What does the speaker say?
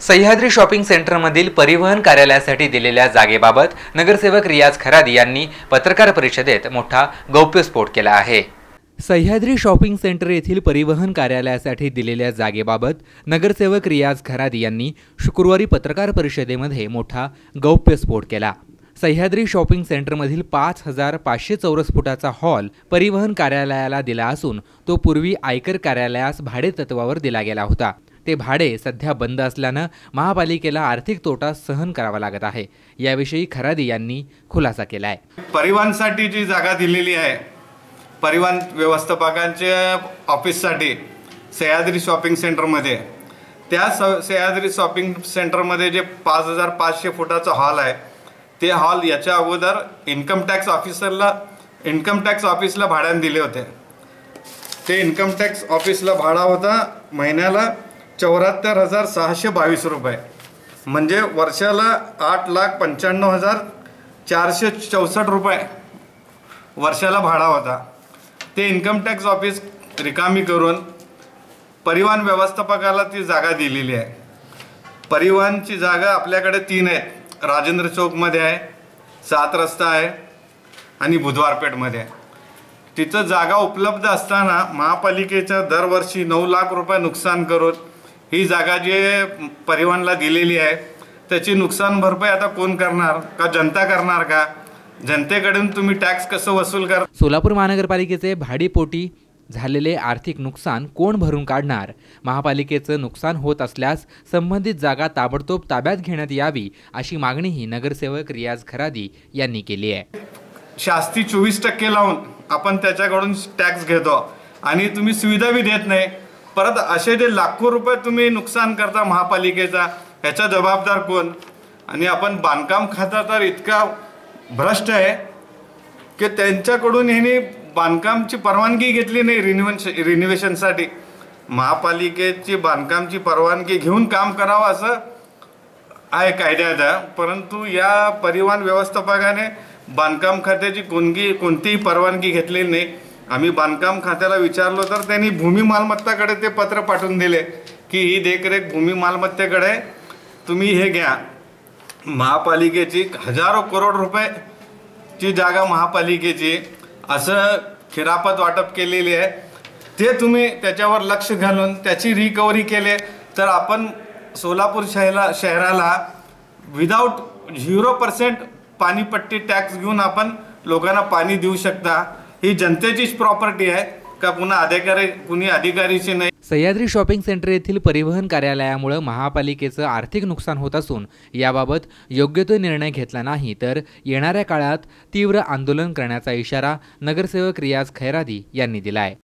Sahyadri shopping सेंटरमधील परिवहन कार्यालयासाठी दिलेल्या जागेबाबत नगरसेवक रियाज खरादी यांनी पत्रकार परिषदेत मोठा गौप्यस्फोट केला आहे। सह्याद्री शॉपिंग सेंटर येथील परिवहन कार्यालयासाठी दिलेल्या जागेबाबत नगरसेवक रियाज खरादी यांनी शुक्रवारी पत्रकार परिषदेमध्ये मोठा गौप्यस्फोट केला। सह्याद्री शॉपिंग सेंटरमधील 5500 चौरस फुटाचा हॉल परिवहन कार्यालयाला दिला असून तो पूर्वी आयकर कार्यालयास भाडे तत्वावर दिला गेला होता। ते भाडे सध्या बंद असल्याने महापालिकेला आर्थिक तोटा सहन करावा लागत आहे। याविषयी खरादी यांनी खुलासा केला आहे। परिवहनसाठी जी जागा दिलेली आहे परिवहन व्यवस्थापकांच्या ऑफिससाठी सह्याद्री शॉपिंग सेंटरमध्ये, त्या सह्याद्री शॉपिंग सेंटरमध्ये जे 5500 फुटाचा हॉल आहे ते हॉल याच्या अगोदर इन्कम टॅक्स ऑफिसला भाड्याने दिले होते। ते इन्कम टॅक्स ऑफिसला भाडा होता महिन्याला 74,622 रुपये, म्हणजे वर्षाला 8,95,464 रुपये वर्षाला भाडा होता। ते इन्कम टॅक्स ऑफिस रिकामी करून परिवहन व्यवस्थापकाला ती जागा दिलेली आहे। परिवहनची जागा आपल्याकडे 3 आहेत। राजेंद्र चौकमध्ये आहे, 7 रस्ता आहे आणि बुधवारपेठमध्ये आहे। तिथं जागा उपलब्ध असताना महापालिकेच्या दरवर्षी 9 लाख रुपये नुकसान करून ही जागा जे परिवहनला दिलेली आहे त्याची नुकसान भरपाई आता कोण करणार? का जनता करणार? का जनतेकडून तुम्ही टॅक्स कसं वसूल कर? सोलापूर महानगरपालिकेचे भाडीपोटी झालेले आर्थिक नुकसान कोण भरून काढणार? महापालिकेचं नुकसान होत असल्यास संबंधित जागा ताबडतोब ताब्यात घेण्यात यावी अशी मागणीही नगरसेवक रियाज खरादी यांनी केली आहे। शास्ती 24% लावून आपण त्याच्याकडून टॅक्स घेतो आणि तुम्ही सुविधा बी देत नाही। परत असे जे लाखो रुपये तुम्ही नुकसान करता महापालिकेचा, ह्याचा जबाबदार कोण? आणि आपण बांधकाम खाता तर इतका भ्रष्ट आहे की त्यांच्याकडून ह्यांनी बांधकामची परवानगी घेतली नाही रिनोव्हेशनसाठी। महापालिकेची बांधकामची परवानगी घेऊन काम करावं असं आहे कायद्याचा, परंतु या परिवहन व्यवस्थापकाने बांधकाम खात्याची कोणतीही परवानगी घेतलेली नाही। आम्ही बांधकाम खात्याला विचारलो तर त्यांनी भूमी मालमत्ताकडे ते पत्र पाठवून दिले की ही देखरेख भूमी मालमत्तेकडे, तुम्ही हे घ्या। महापालिकेची हजारो करोड रुपयाची जागा महापालिकेची असं खिरापत वाटप केलेली आहे, ते तुम्ही त्याच्यावर लक्ष घालून त्याची रिकव्हरी केले तर आपण सोलापूर शहराला विदाउट 0% पाणीपट्टी टॅक्स घेऊन आपण लोकांना पाणी देऊ शकता। ही जनतेचीच प्रॉपर्टी आहे का कुणी अधिकारीची नाही। सह्याद्री शॉपिंग सेंटर येथील परिवहन कार्यालयामुळे महापालिकेचं आर्थिक नुकसान होत असून याबाबत योग्य तो निर्णय घेतला नाही तर येणाऱ्या काळात तीव्र आंदोलन करण्याचा इशारा नगरसेवक रियाज खैरादी यांनी दिला आहे।